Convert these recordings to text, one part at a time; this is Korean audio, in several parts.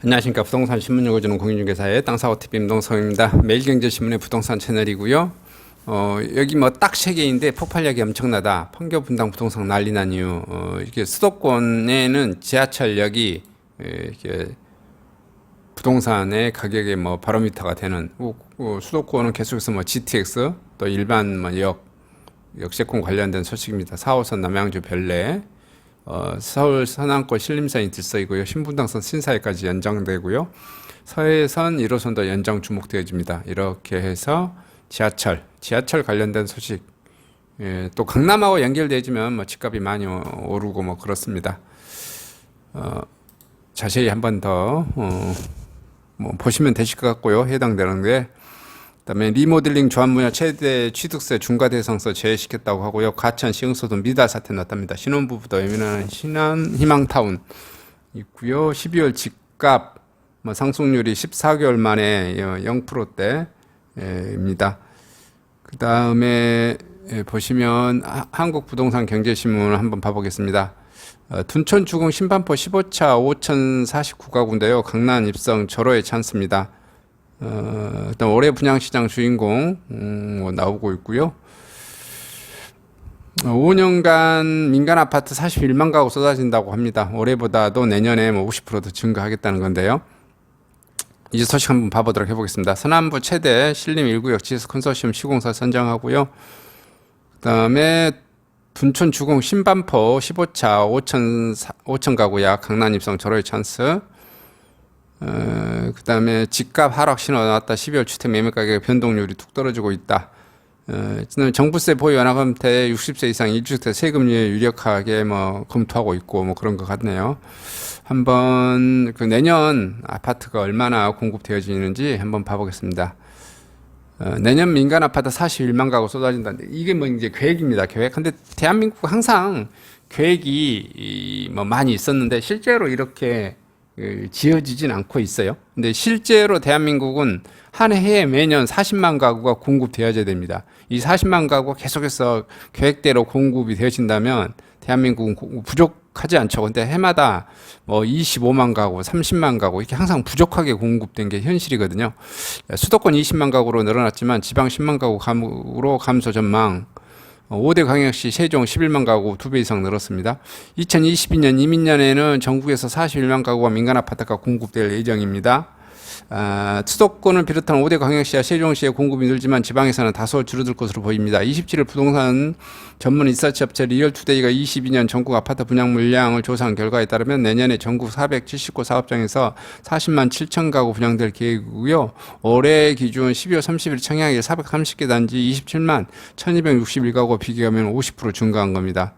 안녕하십니까. 부동산 신문 읽어주는 공인중개사의 땅사고TV 임동성입니다. 매일경제신문의 부동산 채널이고요. 여기 뭐 딱 3개인데 폭발력이 엄청나다. 판교 분당 부동산 난리 난 이유. 이게 수도권에는 지하철역이 이렇게 부동산의 가격의 뭐 바로미터가 되는, 수도권은 계속해서 뭐 GTX 또 일반 뭐 역세권 관련된 소식입니다. 4호선 남양주 별내, 서울 서남권 신림선이 들서이고요. 신분당선 신사에까지 연장되고요. 서해선 1호선도 연장 주목되어집니다. 이렇게 해서 지하철 관련된 소식, 또 강남하고 연결되어지면 뭐 집값이 많이 오르고 뭐 그렇습니다. 자세히 한번 더 뭐 보시면 되실 것 같고요. 해당되는 게. 그다음에 리모델링 조합분야 최대 취득세 중과대상서 제외시켰다고 하고요. 가천 시흥소도 미달 사태 났답니다. 신혼부부도 예민한 희망타운 있고요. 12월 집값 뭐 상승률이 14개월 만에 0%대입니다. 그다음에 보시면 한국부동산 경제신문을 한번 봐보겠습니다. 둔촌 주공 신반포 15차 5049가구인데요. 강남 입성 절호의 찬스입니다. 일단 올해 분양시장 주인공 나오고 있고요. 5년간 민간 아파트 41만 가구 쏟아진다고 합니다. 올해보다도 내년에 뭐 50%더 증가하겠다는 건데요. 이제 소식 한번 봐보도록 해보겠습니다. 서남부 최대 신림 1구역 GS 컨소시엄 시공사 선정하고요. 그 다음에 둔촌 주공 신반포 15차 5천 가구야 강남 입성 절호의 찬스. 그 다음에 집값 하락 신호 나왔다. 12월 주택 매매 가격 변동률이 툭 떨어지고 있다. 정부세 보유 완화 형태 60세 이상 1주택 세금률 유력하게 뭐 검토하고 있고 뭐 그런 것 같네요. 한번 그 내년 아파트가 얼마나 공급되어지는지 한번 봐보겠습니다. 내년 민간 아파트 41만 가구 쏟아진다는데 이게 뭐 이제 계획입니다. 계획. 근데 대한민국 항상 계획이 뭐 많이 있었는데 실제로 이렇게 지어지진 않고 있어요. 근데 실제로 대한민국은 한 해에 매년 40만 가구가 공급되어야 됩니다. 이 40만 가구가 계속해서 계획대로 공급이 되어진다면 대한민국은 부족하지 않죠. 근데 해마다 뭐 25만 가구, 30만 가구 이렇게 항상 부족하게 공급된 게 현실이거든요. 수도권 20만 가구로 늘어났지만 지방 10만 가구로 감소 전망. 5대 광역시 세종 11만 가구 2배 이상 늘었습니다. 2022년 이민년에는 전국에서 41만 가구가 민간 아파트가 공급될 예정입니다. 수도권을 비롯한 5대 광역시와 세종시의 공급이 늘지만 지방에서는 다소 줄어들 것으로 보입니다. 27일 부동산 전문 리서치 업체 리얼투데이가 22년 전국 아파트 분양 물량을 조사한 결과에 따르면 내년에 전국 479 사업장에서 40만 7천 가구 분양될 계획이고요. 올해 기준 12월 30일 청약일 430개 단지 27만 1261가구 비교하면 50% 증가한 겁니다.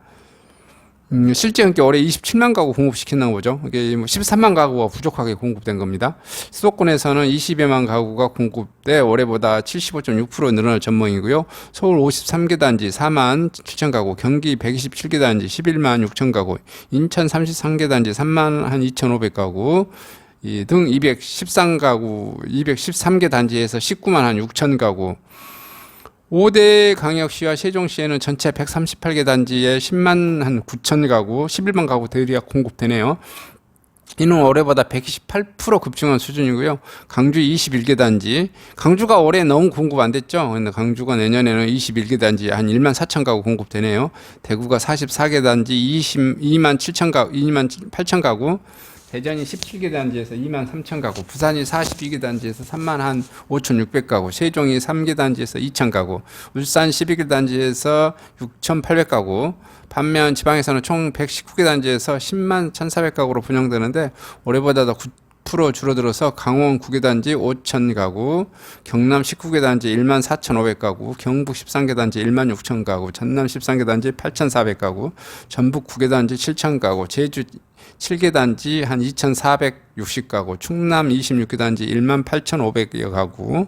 실제 그러니까 올해 27만 가구 공급시켰나 보죠. 이게 13만 가구가 부족하게 공급된 겁니다. 수도권에서는 22만 가구가 공급돼 올해보다 75.6% 늘어날 전망이고요. 서울 53개 단지 4만 7천 가구, 경기 127개 단지 11만 6천 가구, 인천 33개 단지 3만 한 2,500가구 등 213개 단지에서 19만 한 6천 가구. 5대 광역시와 세종시에는 전체 138개 단지에 10만 한 9천 가구, 11만 가구 대략 공급되네요. 이는 올해보다 128% 급증한 수준이고요. 강주 21개 단지, 강주가 올해 너무 공급 안 됐죠. 근데 강주가 내년에는 21개 단지 한 1만 4천 가구 공급되네요. 대구가 44개 단지 2만 8천 가구, 대전이 17개 단지에서 2만 3천 가구, 부산이 42개 단지에서 3만 한 5,600 가구, 세종이 3개 단지에서 2천 가구, 울산 12개 단지에서 6,800 가구, 반면 지방에서는 총 119개 단지에서 10만 1,400 가구로 분양되는데 올해보다 더 9% 줄어들어서 강원 9개 단지 5천 가구, 경남 19개 단지 1만 4,500 가구, 경북 13개 단지 1만 6천 가구, 전남 13개 단지 8,400 가구, 전북 9개 단지 7천 가구, 제주 7개 단지 한 2,460가구, 충남 26개 단지 1만 8,500여 가구,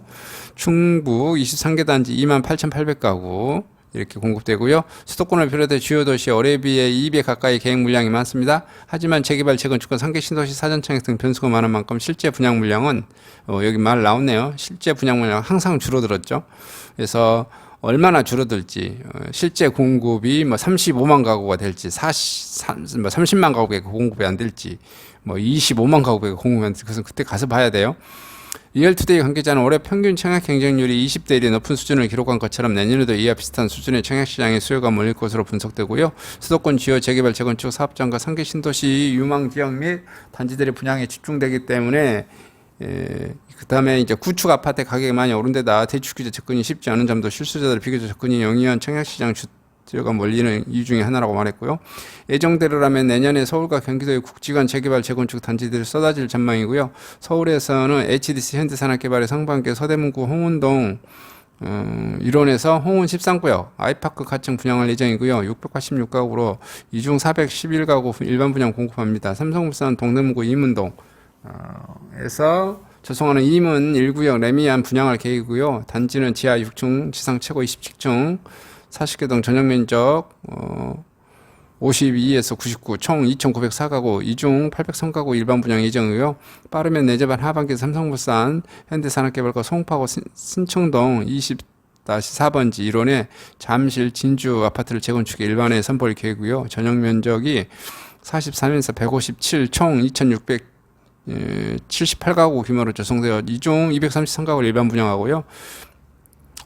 충북 23개 단지 2만 8,800가구 이렇게 공급되고요. 수도권을 비롯해 주요 도시 올해 비해 2배 가까이 계획 물량이 많습니다. 하지만 재개발, 재건축과 상계 신도시 사전청약 등 변수가 많은 만큼 실제 분양 물량은 여기 말 나왔네요. 실제 분양 물량 항상 줄어들었죠. 그래서 얼마나 줄어들지, 실제 공급이 뭐 35만 가구가 될지, 30만 가구의 공급이 안 될지, 뭐 25만 가구가 공급했는데 그래서 그때 가서 봐야 돼요. 리얼투데이 관계자는 올해 평균 청약 경쟁률이 20대 1이 높은 수준을 기록한 것처럼 내년에도 이와 비슷한 수준의 청약시장의 수요가 몰릴 것으로 분석되고요. 수도권 주요 재개발, 재건축 사업장과 상계 신도시 유망 지역 및 단지들의 분양에 집중되기 때문에 그 다음에 이제 구축 아파트 가격이 많이 오른 데다 대출 규제 접근이 쉽지 않은 점도 실수요자들 비교적 접근이 용이한 청약시장 수요가 몰리는 이유 중에 하나라고 말했고요. 예정대로라면 내년에 서울과 경기도의 국지관 재개발 재건축 단지들이 쏟아질 전망이고요. 서울에서는 HDC 현대산업개발의 상반기 서대문구 홍은동 일원에서 홍은 13구역 아이파크 가층 분양할 예정이고요. 686가구로 이중 411가구 일반 분양 공급합니다. 삼성물산 동대문구 이문동 에서 조성하는 이문 1구역 레미안 분양할 계획이고요. 단지는 지하 6층, 지상 최고 27층, 40개동 전용면적 52에서 99, 총 2,904가구, 이중 803가구 일반 분양 예정이고요. 빠르면 내재반 하반기 삼성물산, 현대산업개발과 송파구 신청동 20-4번지 1원에 잠실 진주 아파트를 재건축해 일반에 선보일 계획이고요. 전용면적이 43에서 157, 총 2,678가구 규모로 조성되어 이중 233가구를 일반 분양하고요.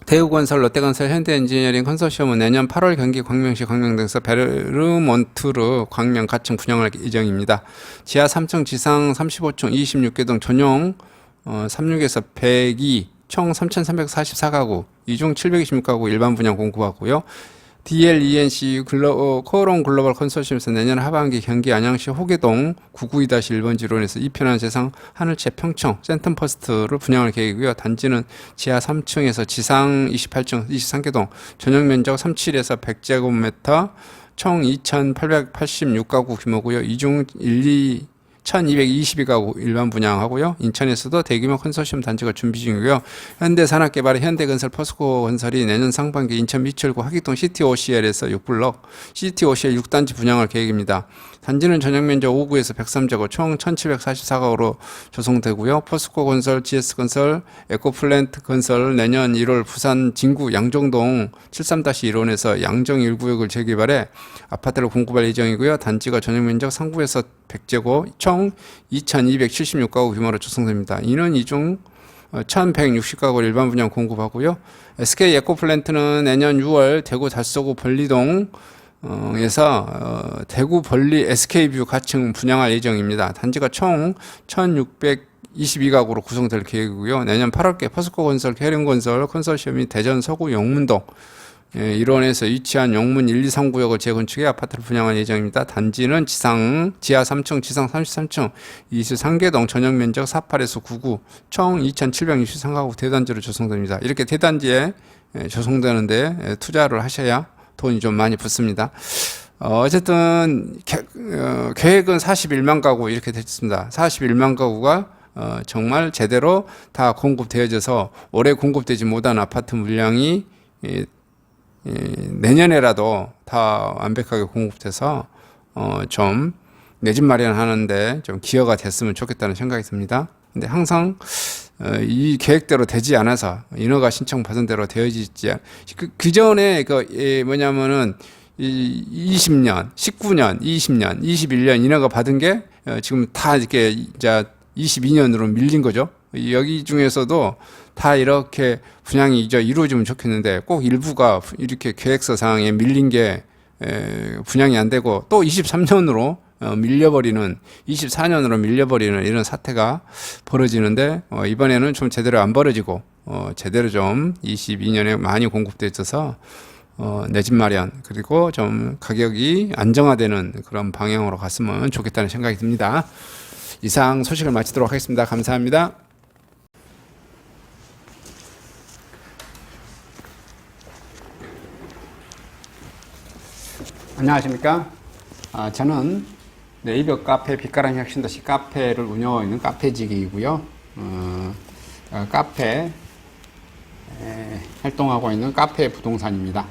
대우건설, 롯데건설, 현대엔지니어링 컨소시엄은 내년 8월 경기 광명시 광명동에서 베르몬트르 광명 가층 분양할 예정입니다. 지하 3층, 지상 35층, 26개동 전용 36에서 102, 총 3,344가구, 이중 726가구 일반 분양 공급하고요. DLENC 코오롱 글로벌 컨소시엄에서 내년 하반기 경기 안양시 호계동 992-1번지론에서 이편한 세상 하늘채 평청 센텀퍼스트를 분양할 계획이고요. 단지는 지하 3층에서 지상 28층 23개동 전용면적 37에서 100제곱미터 총 2,886가구 규모고요. 이중 1,222가구 일반 분양하고요. 인천에서도 대규모 컨소시엄 단지가 준비 중이고요. 현대산업개발의 현대건설, 포스코건설이 내년 상반기 인천 미철구 하기동 CTOCL에서 6블럭, CTOCL 6단지 분양할 계획입니다. 단지는 전용면적 5구에서 103제곱, 총 1,744가구로 조성되고요. 포스코건설, GS건설, 에코플랜트건설 내년 1월 부산 진구 양정동 73-1원에서 양정 1구역을 재개발해 아파트를 공급할 예정이고요. 단지가 전용면적 3구에서 100제곱, 총 2,276가구 규모로 조성됩니다. 이는 이중 1,160가구 일반 분양 공급하고요. SK 에코플랜트는 내년 6월 대구 달서구 벌리동 에서 대구 벌리 SK뷰 가층 분양할 예정입니다. 단지가 총 1,622가구로 구성될 계획이고요. 내년 8월께 포스코건설, 해령건설, 컨소시엄이 대전 서구 영문동 일원에서 위치한 영문 1, 2, 3구역을 재건축해 아파트를 분양할 예정입니다. 단지는 지하 3층, 지상 33층, 23개동 전용면적 48에서 99, 총 2,763가구 대단지로 조성됩니다. 이렇게 대단지에 조성되는데 투자를 하셔야 돈이 좀 많이 붙습니다. 어쨌든 계획은 41만 가구 이렇게 됐습니다. 41만 가구가 정말 제대로 다 공급되어져서 올해 공급되지 못한 아파트 물량이 내년에라도 다 완벽하게 공급돼서 좀 내 집 마련하는데 좀 기여가 됐으면 좋겠다는 생각이 듭니다. 근데 항상 이 계획대로 되지 않아서 인허가 신청 받은 대로 되어지지 그 전에 뭐냐면은 20년, 19년, 20년, 21년 인허가 받은 게 지금 다 이렇게 이제 22년으로 밀린 거죠. 여기 중에서도 다 이렇게 분양이 이제 이루어지면 좋겠는데 꼭 일부가 이렇게 계획서상에 밀린 게 분양이 안 되고 또 23년으로 밀려버리는 24년으로 밀려버리는 이런 사태가 벌어지는데 이번에는 좀 제대로 안 벌어지고 제대로 좀 22년에 많이 공급돼 있어서 내 집 마련 그리고 좀 가격이 안정화되는 그런 방향으로 갔으면 좋겠다는 생각이 듭니다. 이상 소식을 마치도록 하겠습니다. 감사합니다. 안녕하십니까? 저는 네이버 카페 빛가람 혁신도시 카페를 운영하고 있는 카페직이고요. 카페 활동하고 있는 카페 부동산입니다.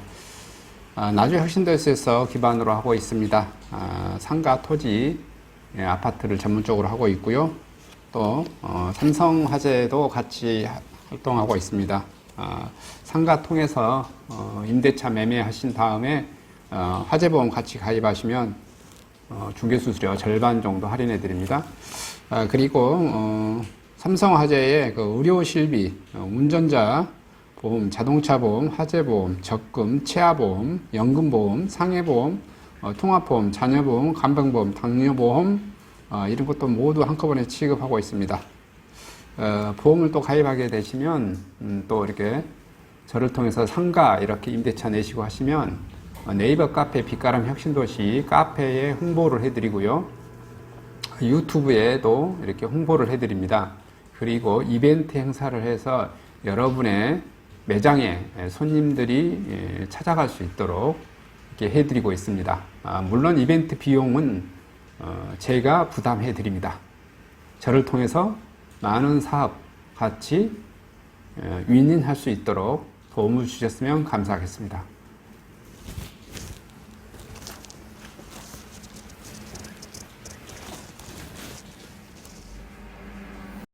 나주 혁신도시에서 기반으로 하고 있습니다. 상가 토지 아파트를 전문적으로 하고 있고요. 또 삼성화재도 같이 활동하고 있습니다. 상가 통해서 임대차 매매하신 다음에 화재보험 같이 가입하시면 중개수수료 절반 정도 할인해 드립니다. 그리고 삼성화재의 그 의료실비, 운전자 보험, 자동차보험, 화재보험, 적금, 치아보험, 연금보험, 상해보험, 통합보험, 자녀보험, 간병보험, 당뇨보험 이런 것도 모두 한꺼번에 취급하고 있습니다. 보험을 또 가입하게 되시면 또 이렇게 저를 통해서 상가 이렇게 임대차 내시고 하시면 네이버 카페 빛가람 혁신도시 카페에 홍보를 해드리고요. 유튜브에도 이렇게 홍보를 해드립니다. 그리고 이벤트 행사를 해서 여러분의 매장에 손님들이 찾아갈 수 있도록 이렇게 해드리고 있습니다. 물론 이벤트 비용은 제가 부담해 드립니다. 저를 통해서 많은 사업 같이 윈윈할 수 있도록 도움을 주셨으면 감사하겠습니다.